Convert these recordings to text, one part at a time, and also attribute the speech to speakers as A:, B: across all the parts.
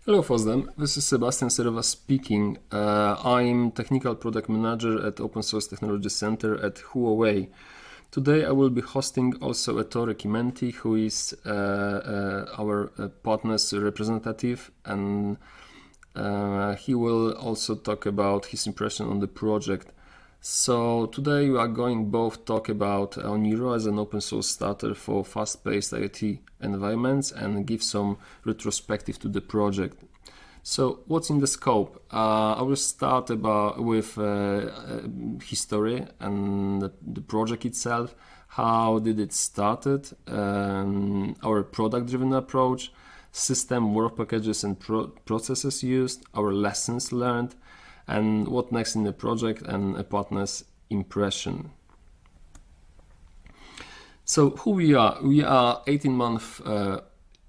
A: Hello Fosdem, this is Sebastian Serewa speaking. I'm Technical Product Manager at Open Source Technology Center at Huawei. Today I will be hosting also Ettore Chimenti, who is our partner's representative, and he will also talk about his impression on the project. So today we are going both talk about Oniro as an open source starter for fast-paced IoT environments and give some retrospective to the project. So what's in the scope? I will start with history and the project itself. How did it started? Our product-driven approach, system work packages and processes used, our lessons learned, and what next in the project and a partner's impression. So who we are? We are 18-month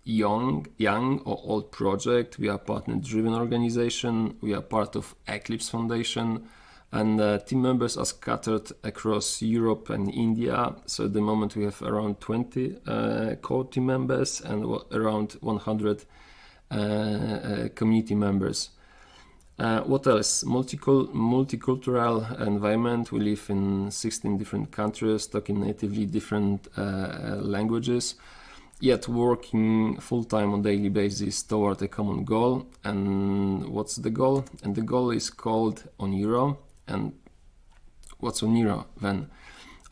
A: young or old project. We are partner-driven organization. We are part of Eclipse Foundation, and team members are scattered across Europe and India. So at the moment we have around 20 core team members and around 100 community members. What else? Multicultural environment. We live in 16 different countries, talking natively different languages, yet working full-time on daily basis toward a common goal. And what's the goal? And the goal is called Oniro. And what's Oniro then?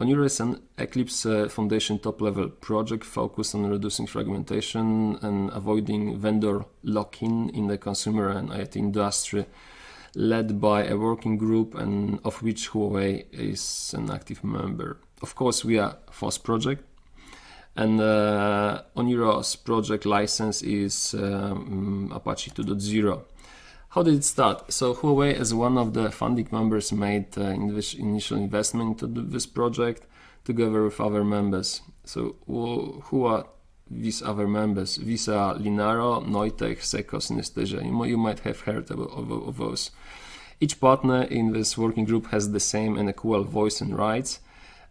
A: Oniro is an Eclipse Foundation top-level project focused on reducing fragmentation and avoiding vendor lock-in in the consumer and IoT industry, led by a working group and of which Huawei is an active member. Of course, we are FOSS project, and Oniro's project license is Apache 2.0. How did it start? So Huawei, as one of the funding members, made initial investment into this project together with other members. So who are these other members? These are Linaro, Neutech, Seco, Synesthesia. You might have heard of those. Each partner in this working group has the same and equal voice and rights.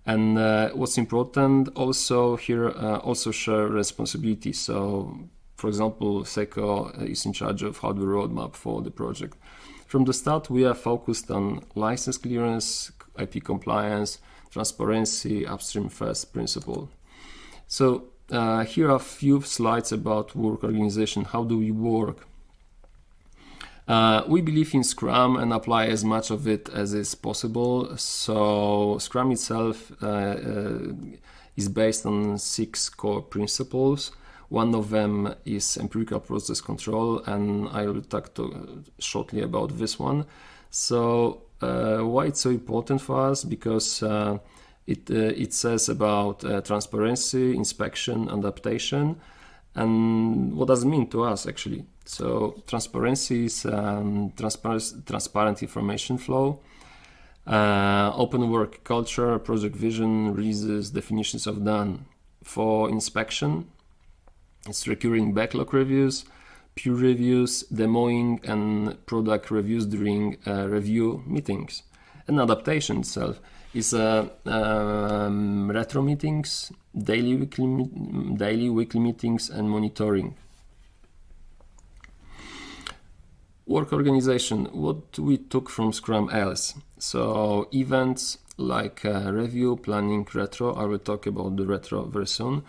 A: And what's important also here, also share responsibility. So for example, Seco is in charge of hardware roadmap for the project. From the start, we are focused on license clearance, IP compliance, transparency, upstream first principle. So here are a few slides about work organization. How do we work? We believe in Scrum and apply as much of it as is possible. So Scrum itself is based on 6 core principles. One of them is empirical process control, and I will talk shortly about this one. So why it's so important for us? Because it says about transparency, inspection, adaptation, and what does it mean to us actually? So transparency is transparent information flow, open work culture, project vision, releases, definitions of done. For inspection, it's recurring backlog reviews, peer reviews, demoing, and product reviews during review meetings. And adaptation itself is retro meetings, daily, weekly meetings, and monitoring. Work organization, what we took from Scrum else. So events like review, planning, retro. I will talk about the retro very soon.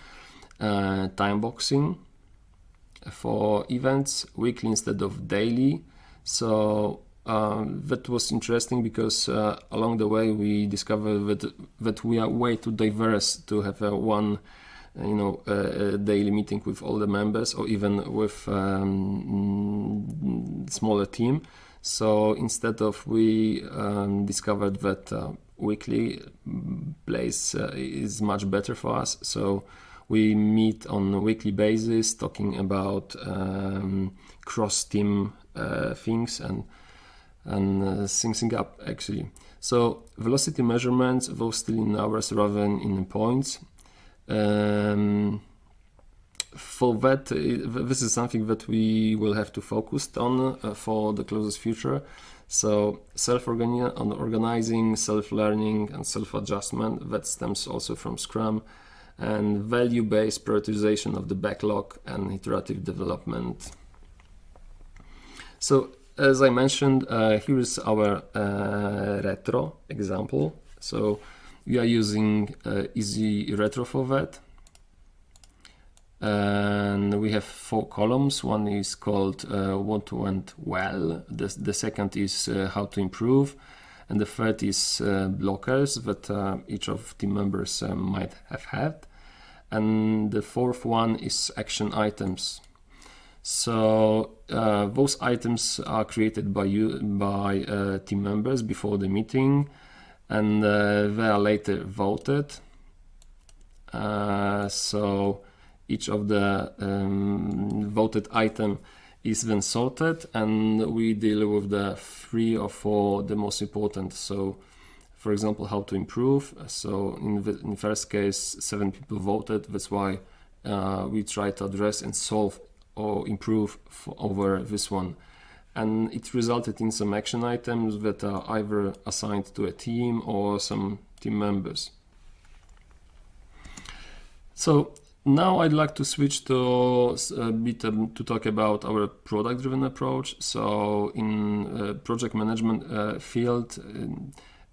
A: Time boxing for events, weekly instead of daily. So that was interesting because along the way we discovered that we are way too diverse to have one daily meeting with all the members, or even with smaller team. So instead of, we discovered that weekly place is much better for us. So we meet on a weekly basis, talking about cross-team things and syncing up actually. So velocity measurements, those still in hours rather than in points. For that, this is something that we will have to focus on for the closest future. So self-organizing, self-learning, and self-adjustment, that stems also from Scrum, and value-based prioritization of the backlog and iterative development. So as I mentioned, here is our retro example. So we are using Easy Retro for that. And we have 4 columns. One is called what went well. The second is how to improve. And the third is blockers that each of team members might have had. And the fourth one is action items. So those items are created by team members before the meeting, and they are later voted. So each of the voted item is then sorted, and we deal with the 3 or 4 the most important. So for example, how to improve. So in the first case, 7 people voted. That's why we try to address and solve or improve over this one. And it resulted in some action items that are either assigned to a team or some team members. So now I'd like to switch to a bit to talk about our product-driven approach. So in project management field,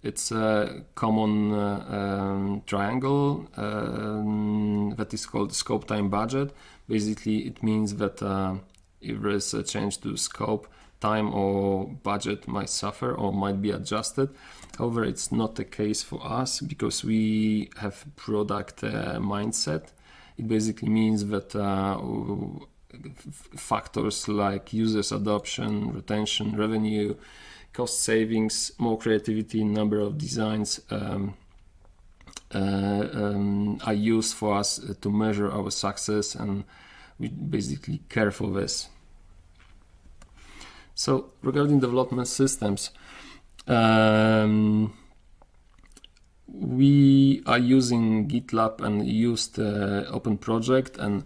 A: it's a common triangle that is called scope, time, budget. Basically, it means that if there is a change to scope, time or budget might suffer or might be adjusted. However, it's not the case for us because we have product mindset. It basically means that factors like users adoption, retention, revenue, cost savings, more creativity, number of designs are used for us to measure our success, and we basically care for this. So regarding development systems, we are using GitLab and used Open Project, and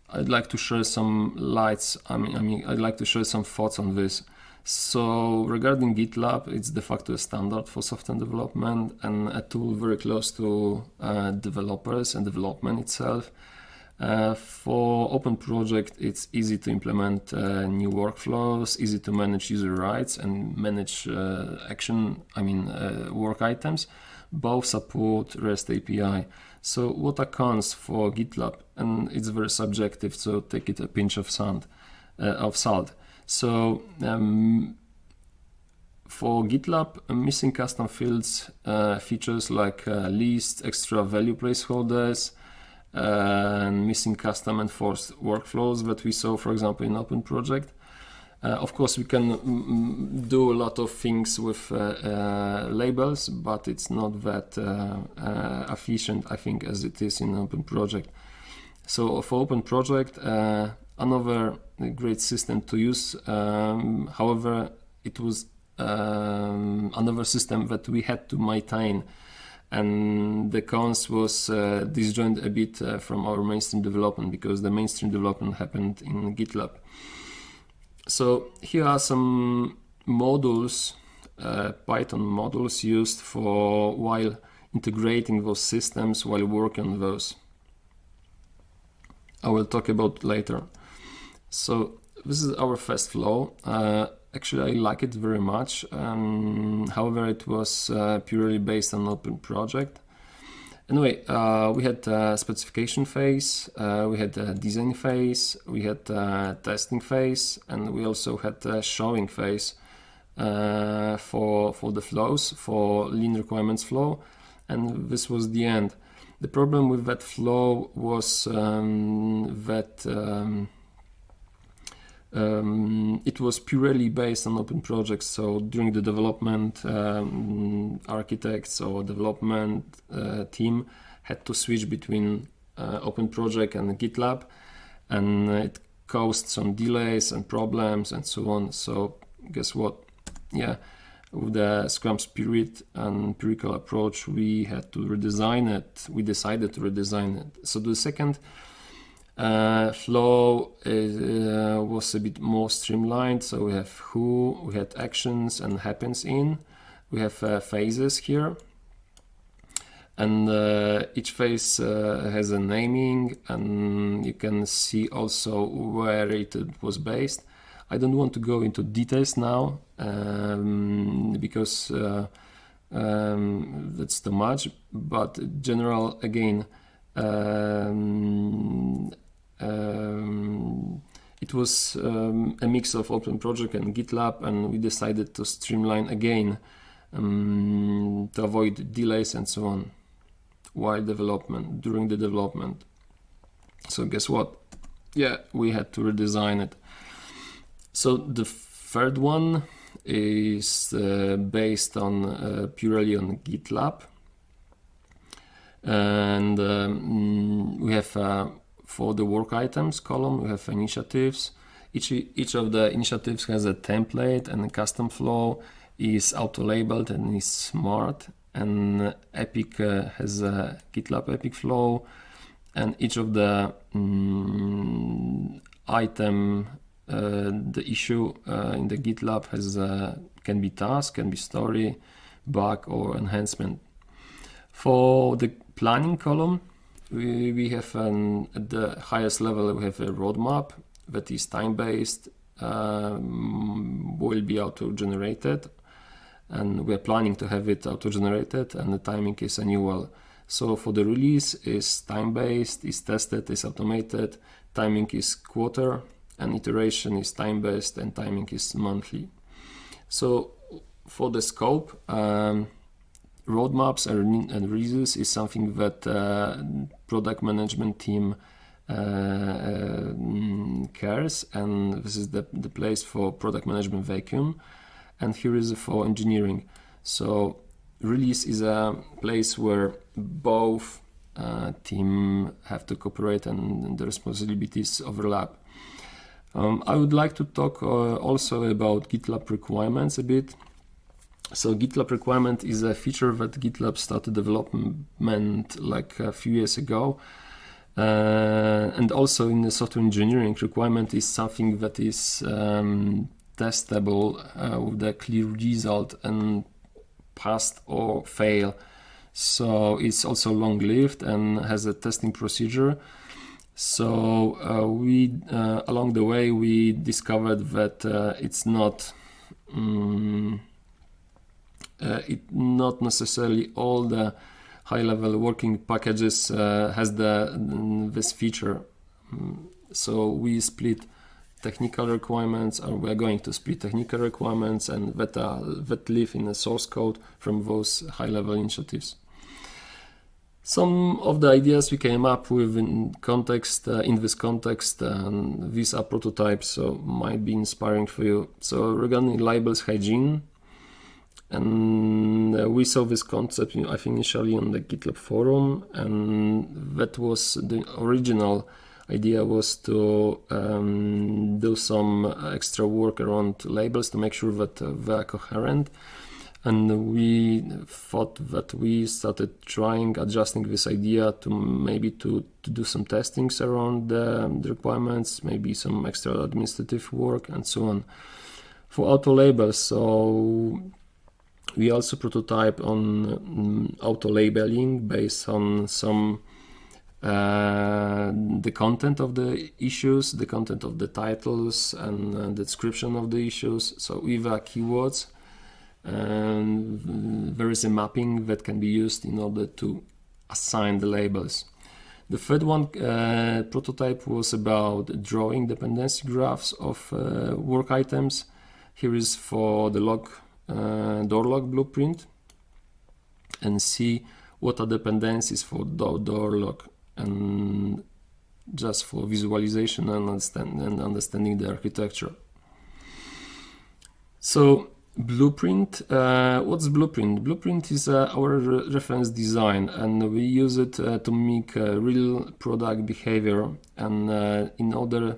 A: I'd like to share some lights. I'd like to share some thoughts on this. So regarding GitLab, it's de facto a standard for software development and a tool very close to developers and development itself. For Open Project, it's easy to implement new workflows, easy to manage user rights and manage work items. Both support REST API. So what are cons for GitLab? And it's very subjective, so take it a pinch of salt. So for GitLab, missing custom fields, features like list, extra value placeholders, and missing custom enforced workflows that we saw, for example, in Open Project. Of course, we can do a lot of things with labels, but it's not that efficient, I think, as it is in Open Project. So for Open Project, another great system to use. However, it was another system that we had to maintain, and the cons was disjoined a bit from our mainstream development because the mainstream development happened in GitLab. So here are some modules, Python modules used for while integrating those systems while working on those. I will talk about later. So this is our first flow. Actually, I like it very much. However, it was purely based on Open Project. Anyway, we had specification phase, we had design phase, we had testing phase, and we also had showing phase for the flows, for lean requirements flow, and this was the end. The problem with that flow was that it was purely based on Open Projects. So during the development, architects or development team had to switch between Open Project and GitLab, and it caused some delays and problems and so on. So guess what? Yeah, with the Scrum Spirit and empirical approach, we had to redesign it. We decided to redesign it. So the second flow was a bit more streamlined. So we have who, we had actions and happens in. We have phases here, and each phase has a naming, and you can see also where it was based. I don't want to go into details now because that's too much, but general again, it was a mix of open project and GitLab, and we decided to streamline again to avoid delays and so on during the development. So guess what? Yeah, we had to redesign it. So the third one is based on purely on GitLab, and we have for the work items column we have initiatives. Each of the initiatives has a template and a custom flow, is auto-labeled and is smart, and Epic has a GitLab Epic flow, and each of the item the issue in the GitLab has can be task, can be story, bug, or enhancement. For the planning column, we have at the highest level we have a roadmap that is time-based, will be auto-generated, and we are planning to have it auto-generated, and the timing is annual. So for the release is time-based, is tested, is automated, timing is quarter, and iteration is time-based, and timing is monthly. So for the scope, roadmaps and releases is something that product management team cares, and this is the place for product management vacuum, and here is for engineering. So release is a place where both team have to cooperate and the responsibilities overlap. I would like to talk also about GitLab requirements a bit. So GitLab requirement is a feature that GitLab started development like a few years ago. And also in the software engineering, requirement is something that is testable with a clear result and pass or fail. So it's also long-lived and has a testing procedure. So we along the way we discovered that it's not not necessarily all the high-level working packages has this feature. So we split technical requirements, or we're going to split technical requirements and that live in the source code from those high-level initiatives. Some of the ideas we came up with in this context, and these are prototypes, so might be inspiring for you. So regarding labels hygiene, and we saw this concept, I think, initially on the GitLab forum, and that was the original idea, was to do some extra work around labels to make sure that they are coherent. And we thought that we started trying, adjusting this idea to maybe to do some testings around the requirements, maybe some extra administrative work and so on. For auto labels, so we also prototype on auto labeling based on some the content of the issues, the content of the titles, and the description of the issues. So with keywords. And there is a mapping that can be used in order to assign the labels. The third one prototype was about drawing dependency graphs of work items. Here is for the door lock blueprint, and see what are dependencies for door lock, and just for visualization and understanding the architecture. So blueprint, what's blueprint? Blueprint is our reference design, and we use it to make real product behavior, and in order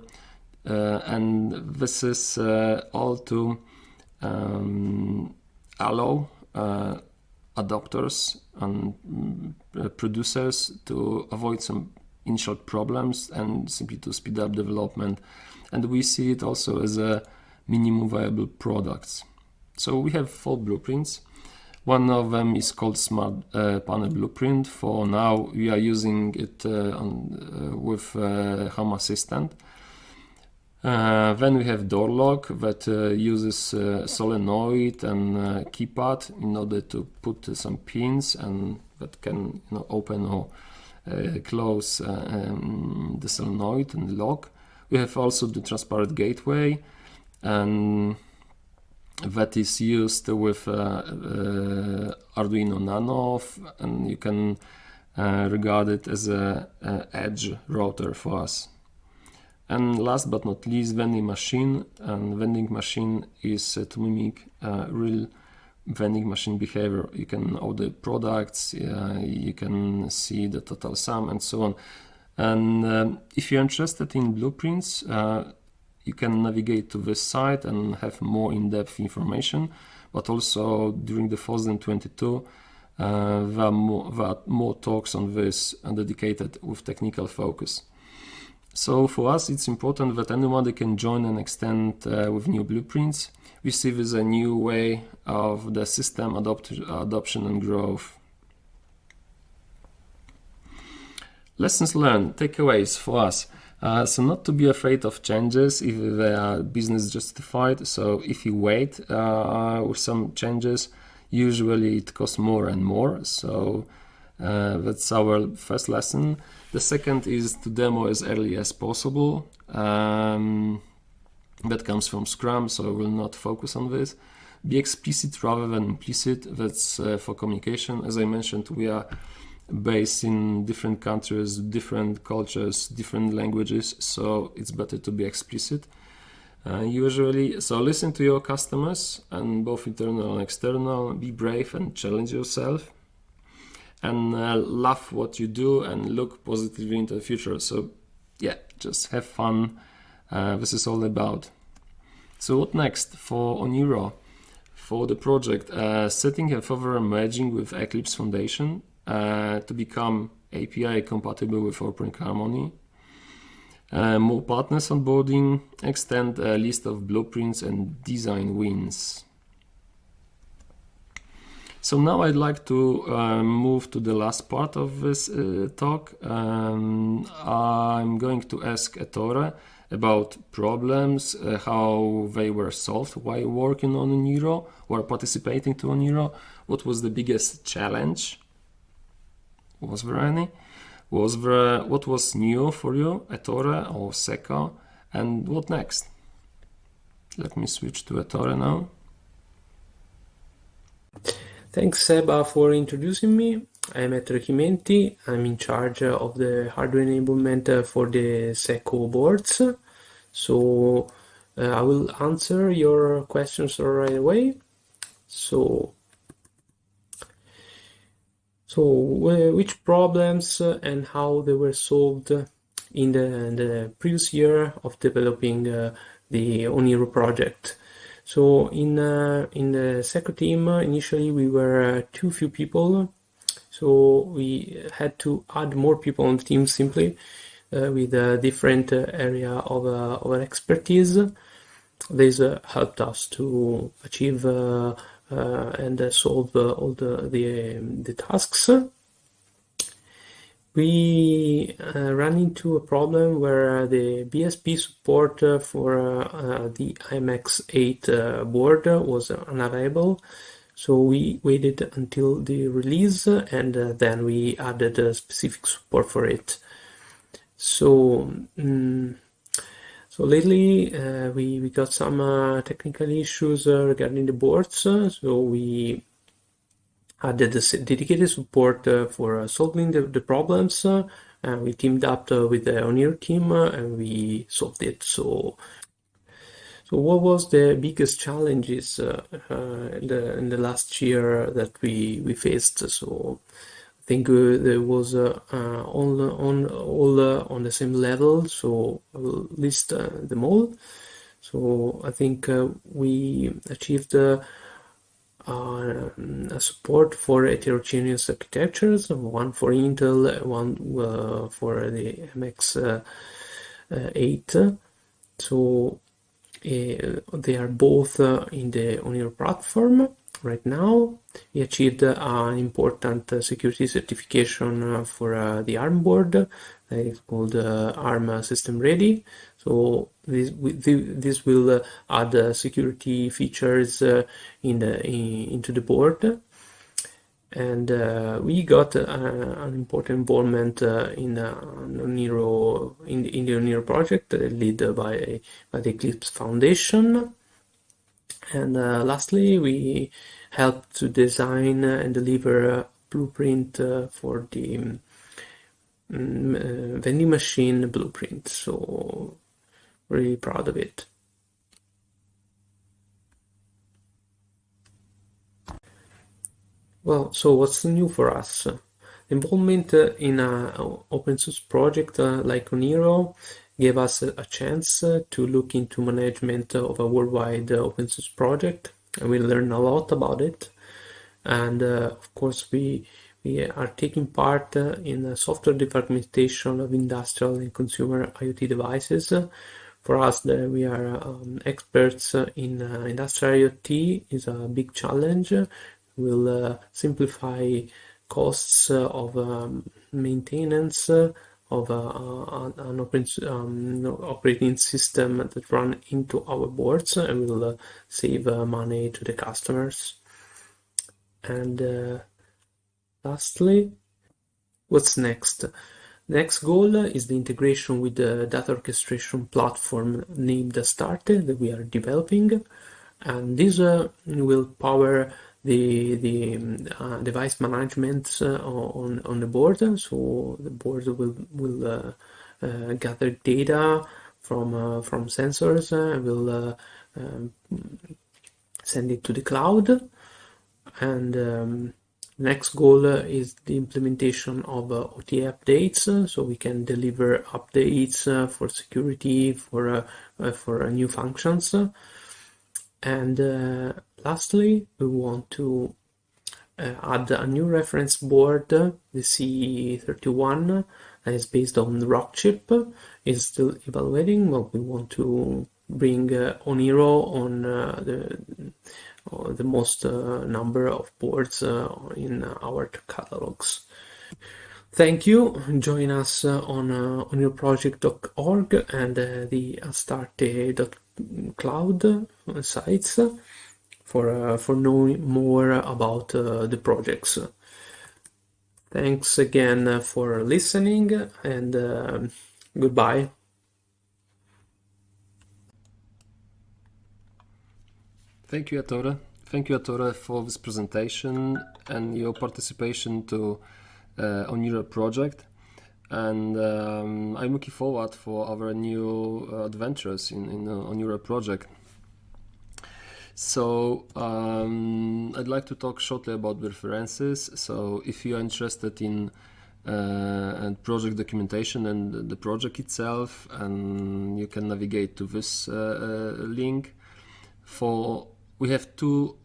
A: and this is all to allow adopters and producers to avoid some initial problems and simply to speed up development. And we see it also as a minimum viable products. So we have 4 blueprints. One of them is called Smart Panel Blueprint. For now, we are using it with Home Assistant. Then we have door lock that uses solenoid and keypad in order to put some pins and that can open or close the solenoid and lock. We have also the transparent gateway, and that is used with Arduino Nano, and you can regard it as a edge router for us. And last but not least, vending machine. And vending machine is to mimic real vending machine behavior. You can order products, you can see the total sum and so on. And if you're interested in blueprints, you can navigate to this site and have more in-depth information. But also during the FOSDEM 22, there are more talks on this and dedicated with technical focus. So for us, it's important that anyone can join and extend with new blueprints. We see this as a new way of the system adoption and growth. Lessons learned, takeaways for us. So not to be afraid of changes if they are business justified. So if you wait with some changes, usually it costs more and more. So that's our first lesson. The second is to demo as early as possible. That comes from Scrum, so I will not focus on this. Be explicit rather than implicit. That's for communication. As I mentioned, we are based in different countries, different cultures, different languages, so it's better to be explicit. Usually, so listen to your customers, and both internal and external. Be brave and challenge yourself, and love what you do and look positively into the future. So yeah, just have fun. This is all about. So what next for Oniro? For the project, setting and further merging with Eclipse Foundation to become API compatible with Open Harmony. More partners onboarding, extend a list of blueprints and design wins. So now I'd like to move to the last part of this talk. I'm going to ask Ettore about problems, how they were solved while working on Oniro or participating to Oniro. What was the biggest challenge? Was there any? What was new for you, Ettore or Seka, and what next? Let me switch to Ettore now.
B: Thanks, Seba, for introducing me. I'm Ettore Chimenti. I'm in charge of the hardware enablement for the SECO boards. So I will answer your questions right away. So which problems and how they were solved in the previous year of developing the Oniro project. So in the SECO team, initially we were too few people, so we had to add more people on the team simply with a different area of our expertise. This helped us to achieve and solve all the tasks. We ran into a problem where the BSP support for the IMX8 board was unavailable, so we waited until the release and then we added specific support for it. So lately we got some technical issues regarding the boards, so we added dedicated support for solving the problems. We teamed up with the Oniro team and we solved it. So what was the biggest challenges in the last year that we faced? So I think there was all on the same level, so I will list them all. So I think we achieved a support for heterogeneous architectures, one for Intel, one for the MX8. So they are both in the Oniro platform right now. We achieved an important security certification for the ARM board that is called ARM System Ready. So this will add security features into the board. And we got an important involvement in Oniro, in the Oniro project, led by the Eclipse Foundation. And lastly, we helped to design and deliver a blueprint for the vending machine blueprint. So really proud of it. Well, so what's new for us? Involvement in an open source project like Oniro gave us a chance to look into management of a worldwide open source project, and we learned a lot about it. And of course, we are taking part in software development of industrial and consumer IoT devices. For us, we are experts in industrial IoT is a big challenge. Will simplify costs of maintenance of an open operating system that run into our boards, and will save money to the customers. And lastly, what's next? Next goal is the integration with the data orchestration platform named Starte that we are developing, and this will power the device management on the board. So the board will gather data from sensors and will send it to the cloud. And next goal is the implementation of OT updates, so we can deliver updates for security, for new functions. And lastly, we want to add a new reference board, the C31, that is based on the Rockchip. It's still evaluating, but we want to bring Oniro on the most number of boards in our catalogs. Thank you. Join us on onyourproject.org and the astarte.cloud sites for knowing more about the projects. Thanks again for listening, and goodbye.
A: Thank you, Ettore. Thank you, Ettore, for this presentation and your participation to Oniro project. And I'm looking forward for our new adventures in Oniro project. So I'd like to talk shortly about the references. So if you are interested in project documentation and the project itself, and you can navigate to this link. We have two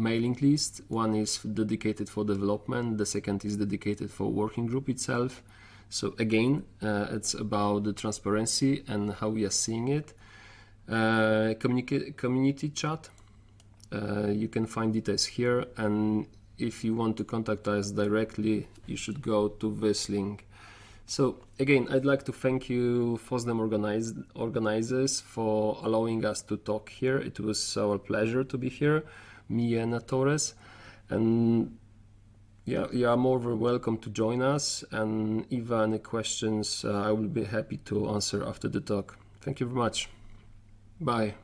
A: mailing lists. One is dedicated for development, the second is dedicated for working group itself. So again, it's about the transparency and how we are seeing it. Community chat, you can find details here, and if you want to contact us directly, you should go to this link. So again, I'd like to thank you, FOSDEM organizers, for allowing us to talk here. It was our pleasure to be here, me and Torres. And yeah, you are more than welcome to join us. And if any questions, I will be happy to answer after the talk. Thank you very much. Bye.